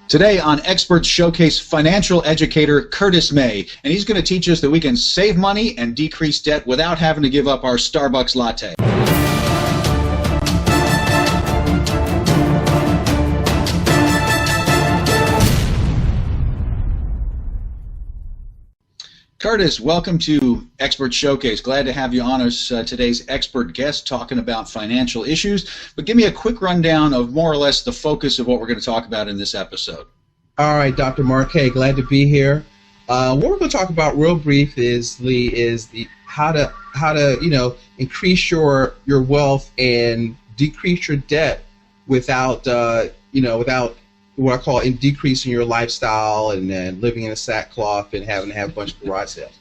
Today on Expert Showcase, financial educator Curtis May, and he's going to teach us that we can save money and decrease debt without having to give up our Starbucks latte. Curtis, welcome to Expert Showcase. Glad to have you on as today's expert guest talking about financial issues. But give me a quick rundown of more or less the focus of what we're going to talk about in this episode. All right, Dr. Marquet, glad to be here. What we're going to talk about real briefly is how to increase your wealth and decrease your debt without without what I call decreasing your lifestyle and living in a sackcloth and having to have a bunch of garage sales.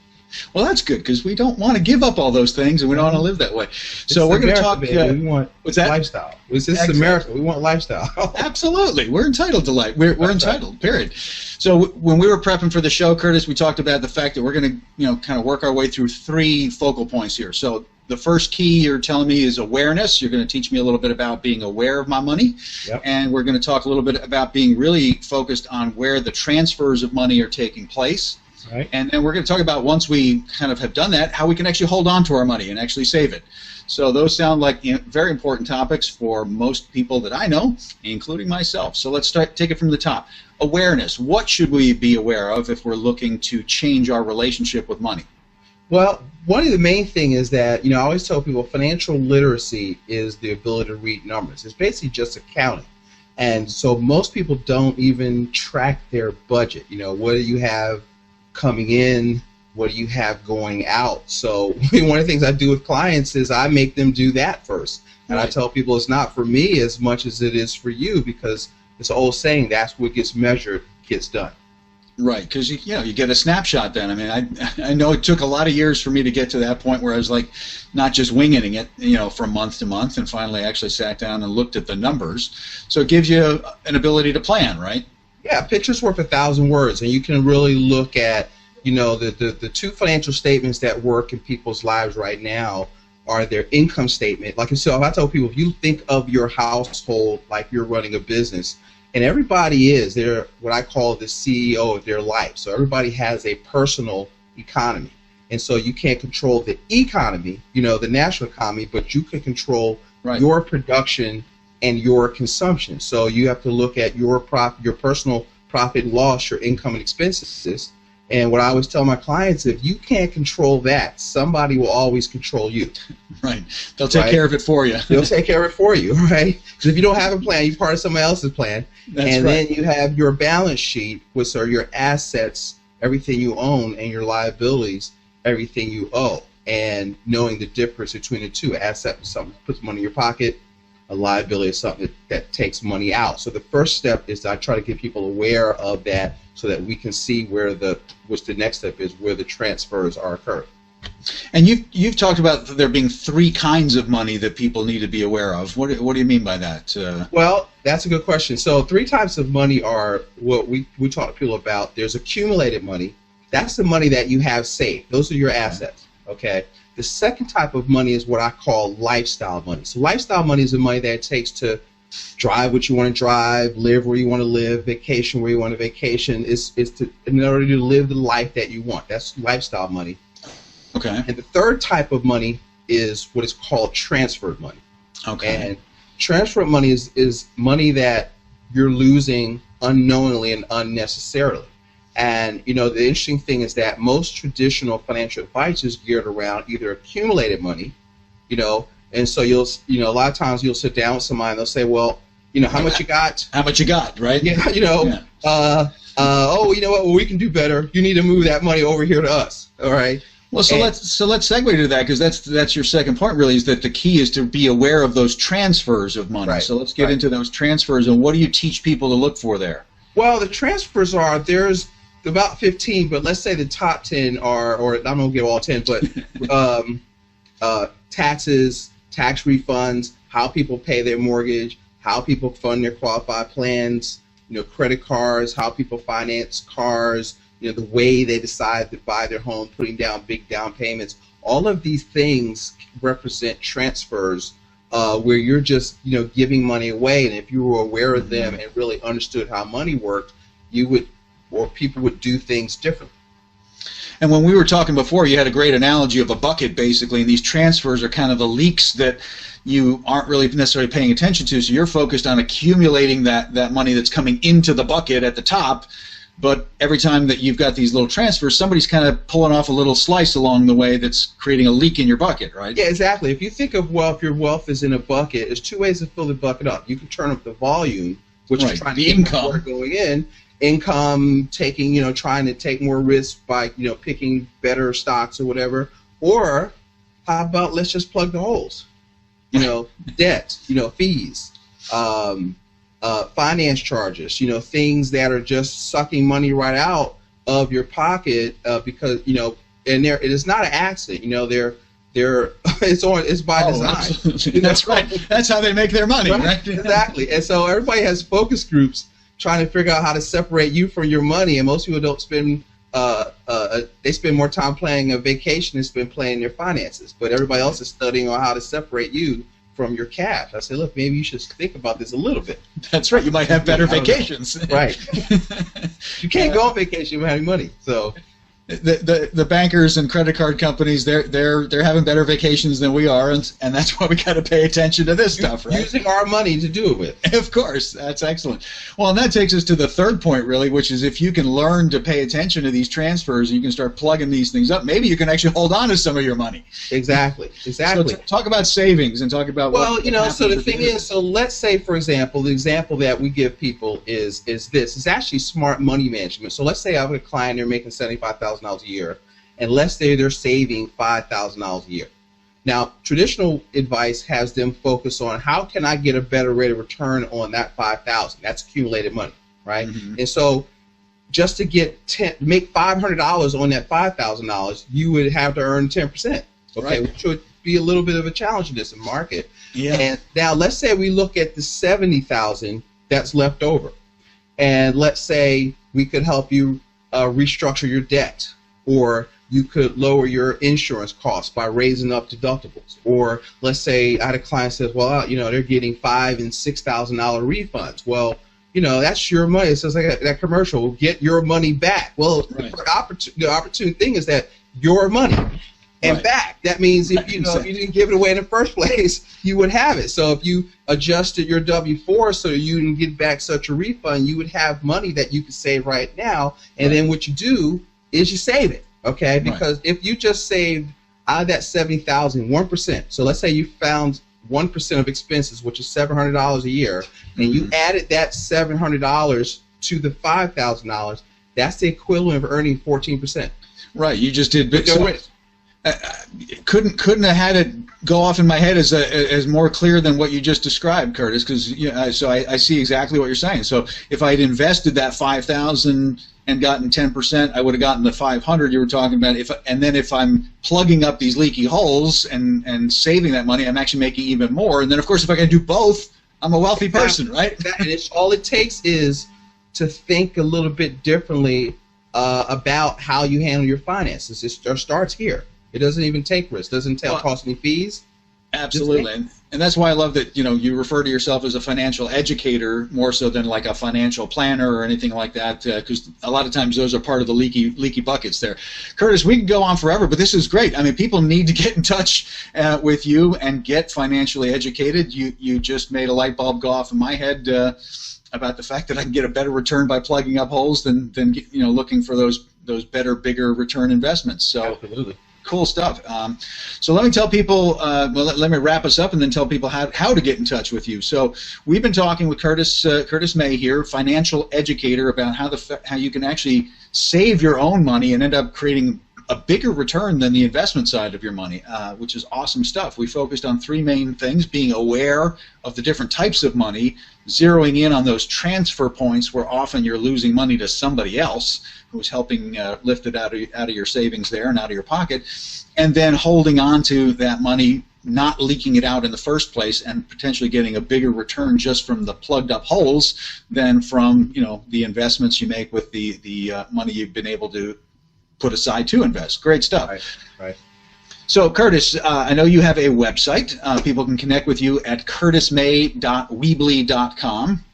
Well, that's good because we don't want to give up all those things and we don't want to live that way. So we're going to talk. We want what's that? Lifestyle. This is America. We want lifestyle. Absolutely, we're entitled to life. We're entitled. Right. Period. So when we were prepping for the show, Curtis, we talked about the fact that we're going to kind of work our way through three focal points here. So the first key you're telling me is awareness. You're going to teach me a little bit about being aware of my money. Yep. And we're going to talk a little bit about being really focused on where the transfers of money are taking place. Right. And then we're going to talk about, once we kind of have done that, how we can actually hold on to our money and actually save it. So those sound like very important topics for most people that I know, including myself. So let's take it from the top. Awareness. What should we be aware of if we're looking to change our relationship with money? Well, one of the main things is that, I always tell people financial literacy is the ability to read numbers. It's basically just accounting. And so most people don't even track their budget. What do you have coming in? What do you have going out? So one of the things I do with clients is I make them do that first. And I tell people it's not for me as much as it is for you, because it's an old saying, that's what gets measured gets done. Right, because you get a snapshot then. I mean, I know it took a lot of years for me to get to that point where I was like not just winging it, from month to month, and finally actually sat down and looked at the numbers. So it gives you an ability to plan, right? Yeah, a picture's worth 1,000 words, and you can really look at, the two financial statements that work in people's lives right now are their income statement. Like I said, I tell people, if you think of your household like you're running a business, and everybody they're what I call the CEO of their life. So everybody has a personal economy. And so you can't control the economy, the national economy, but you can control your production and your consumption. So you have to look at your personal profit and loss, your income and expenses. And what I always tell my clients, if you can't control that, somebody will always control you. Right. They'll take care of it for you. They'll take care of it for you, right? Because if you don't have a plan, you're part of somebody else's plan. Then you have your balance sheet, which are your assets, everything you own, and your liabilities, everything you owe. And knowing the difference between the two. Asset is something that puts money in your pocket. A liability is something that takes money out. So the first step is I try to get people aware of that so that we can see which the next step is, where the transfers are occurring. And you've talked about there being three kinds of money that people need to be aware of. What do you mean by that? Well, that's a good question. So three types of money are what we talk to people about. There's accumulated money. That's the money that you have saved. Those are your assets. Okay. The second type of money is what I call lifestyle money. So lifestyle money is the money that it takes to drive what you want to drive, live where you want to live, vacation where you want to vacation. Is in order to live the life that you want. That's lifestyle money. Okay. And the third type of money is what is called transferred money. Okay. And transferred money is money that you're losing unknowingly and unnecessarily. And the interesting thing is that most traditional financial advice is geared around either accumulated money, and so you'll a lot of times you'll sit down with somebody and they'll say, well, how much you got? How much you got, right? Yeah, oh, you know what? Well, we can do better. You need to move that money over here to us. All right. Well, let's segue to that, because that's your second point, really, is that the key is to be aware of those transfers of money. Right. So let's get into those transfers, and what do you teach people to look for there? Well, the transfers there's about 15, but let's say the top 10 are, or I'm not going to get all 10, but taxes, tax refunds, how people pay their mortgage, how people fund their qualified plans, credit cards, how people finance cars, the way they decide to buy their home, putting down big down payments. All of these things represent transfers where you're just giving money away, and if you were aware of them and really understood how money worked, you would, or people would do things differently. And when we were talking before, you had a great analogy of a bucket, basically, and these transfers are kind of the leaks that you aren't really necessarily paying attention to, so you're focused on accumulating that money that's coming into the bucket at the top, but every time that you've got these little transfers, somebody's kind of pulling off a little slice along the way that's creating a leak in your bucket, right? Yeah, exactly. If you think of wealth, your wealth is in a bucket. There's two ways to fill the bucket up. You can turn up the volume, which is trying to get more going in. Income, taking, trying to take more risk by, picking better stocks or whatever. Or how about let's just plug the holes? Debt, fees, finance charges, things that are just sucking money right out of your pocket because, and it is not an accident. It's by design. Absolutely. That's right. That's how they make their money, right? Exactly. And so everybody has focus groups trying to figure out how to separate you from your money, and most people don't spend they spend more time planning a vacation than spend planning their finances. But everybody else is studying on how to separate you from your cash. I say, look, maybe you should think about this a little bit. That's right. You might have better vacations. Right. You can't go on vacation without having money. So the bankers and credit card companies, they're having better vacations than we are, and that's why we got to pay attention to this stuff, right? Using our money to do it with. Of course, that's excellent. Well, and that takes us to the third point, really, which is if you can learn to pay attention to these transfers, you can start plugging these things up. Maybe you can actually hold on to some of your money. Exactly. So talk about savings and talk about so the thing is, so let's say, for example, the example that we give people is this. It's actually smart money management. So let's say I have a client, they're making $75,000 a year, and let's say they're saving $5,000 a year. Now, traditional advice has them focus on how can I get a better rate of return on that $5,000? That's accumulated money, right? Mm-hmm. And so, just to make $500 on that $5,000, you would have to earn 10%. Okay, right. Which would be a little bit of a challenge in this market. Yeah. And now, let's say we look at the $70,000 that's left over, and let's say we could help you restructure your debt, or you could lower your insurance costs by raising up deductibles. Or let's say I had a client says, well, they're getting $5,000 and $6,000 refunds. Well, that's your money. It says like that commercial, get your money back. Well, right. The opportune thing is that your money and back. That means if you didn't give it away in the first place, you would have it. So if you adjusted your W-4 so you didn't get back such a refund, you would have money that you could save right now. And then what you do is you save it, okay? Because if you just saved out of that $70,000, 1%. So let's say you found 1% of expenses, which is $700 a year, and you added that $700 to the $5,000. That's the equivalent of earning 14%. Right. You just did. Couldn't have had it go off in my head as more clear than what you just described, Curtis. Because so I see exactly what you're saying. So if I had invested that $5,000 and gotten 10%, I would have gotten the $500 you were talking about. And then if I'm plugging up these leaky holes and saving that money, I'm actually making even more. And then of course, if I can do both, I'm a wealthy person, right? And all it takes is to think a little bit differently about how you handle your finances. It starts here. It doesn't even take risk. Doesn't cost any fees. Absolutely, and that's why I love that you refer to yourself as a financial educator more so than like a financial planner or anything like that, because a lot of times those are part of the leaky buckets there. Curtis, we can go on forever, but this is great. I mean, people need to get in touch with you and get financially educated. You just made a light bulb go off in my head about the fact that I can get a better return by plugging up holes than looking for those better, bigger return investments. So. Absolutely. Cool stuff. So let me tell people, let me wrap us up and then tell people how to get in touch with you. So we've been talking with Curtis May here, financial educator, about how you can actually save your own money and end up creating a bigger return than the investment side of your money, which is awesome stuff. We focused on three main things: being aware of the different types of money, zeroing in on those transfer points where often you're losing money to somebody else who's helping lift it out of your savings there and out of your pocket, and then holding on to that money, not leaking it out in the first place, and potentially getting a bigger return just from the plugged up holes than from the investments you make with the money you've been able to put aside to invest. Great stuff. Right. So, Curtis, I know you have a website. People can connect with you at curtismay.weebly.com.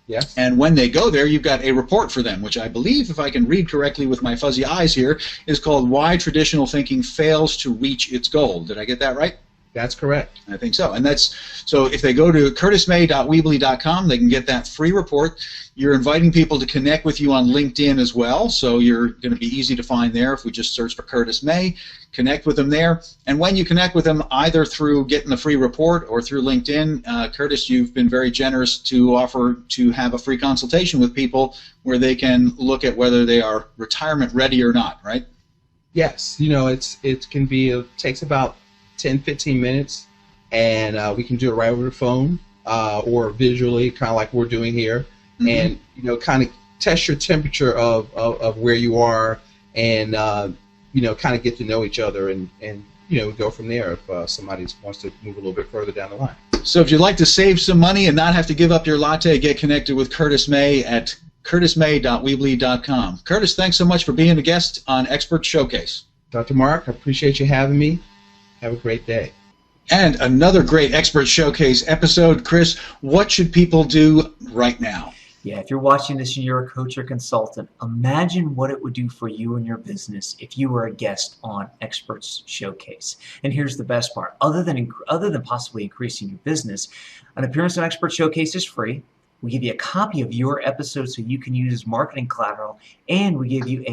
Yes. And when they go there, you've got a report for them, which I believe, if I can read correctly with my fuzzy eyes here, is called Why Traditional Thinking Fails to Reach Its Goal. Did I get that right? That's correct. I think so. And that's so if they go to curtismay.weebly.com, they can get that free report. You're inviting people to connect with you on LinkedIn as well, so you're going to be easy to find there if we just search for Curtis May. Connect with them there. And when you connect with them, either through getting the free report or through LinkedIn, Curtis, you've been very generous to offer to have a free consultation with people where they can look at whether they are retirement ready or not, right? Yes. You know, it takes about 10-15 minutes, and we can do it right over the phone or visually, kind of like we're doing here, and you know, kind of test your temperature of where you are, and you know, kind of get to know each other, and you know, go from there if somebody wants to move a little bit further down the line. So if you'd like to save some money and not have to give up your latte, get connected with Curtis May at curtismay.weebly.com. Curtis, thanks so much for being a guest on Expert Showcase. Dr. Mark, I appreciate you having me. Have a great day. And another great Expert Showcase episode. Chris, what should people do right now? Yeah, if you're watching this and you're a coach or consultant, imagine what it would do for you and your business if you were a guest on Experts Showcase. And here's the best part. Other than possibly increasing your business, an appearance on Expert Showcase is free. We give you a copy of your episode so you can use as marketing collateral, and we give you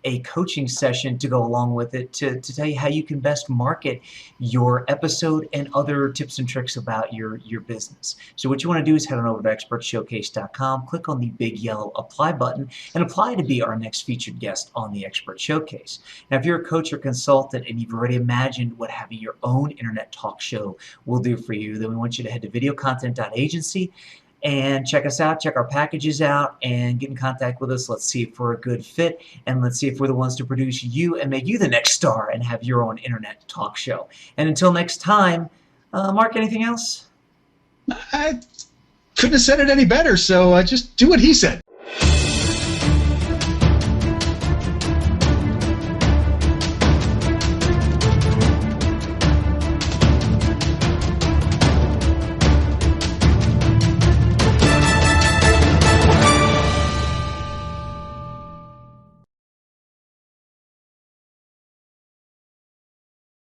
a coaching session to go along with it to tell you how you can best market your episode and other tips and tricks about your business. So what you want to do is head on over to expertshowcase.com, click on the big yellow apply button, and apply to be our next featured guest on the Expert Showcase. Now, if you're a coach or consultant and you've already imagined what having your own internet talk show will do for you, then we want you to head to VideoContent.Agency and check us out, check our packages out, and get in contact with us. Let's see if we're a good fit, and let's see if we're the ones to produce you and make you the next star and have your own internet talk show. And until next time, Mark, anything else? I couldn't have said it any better, so just do what he said.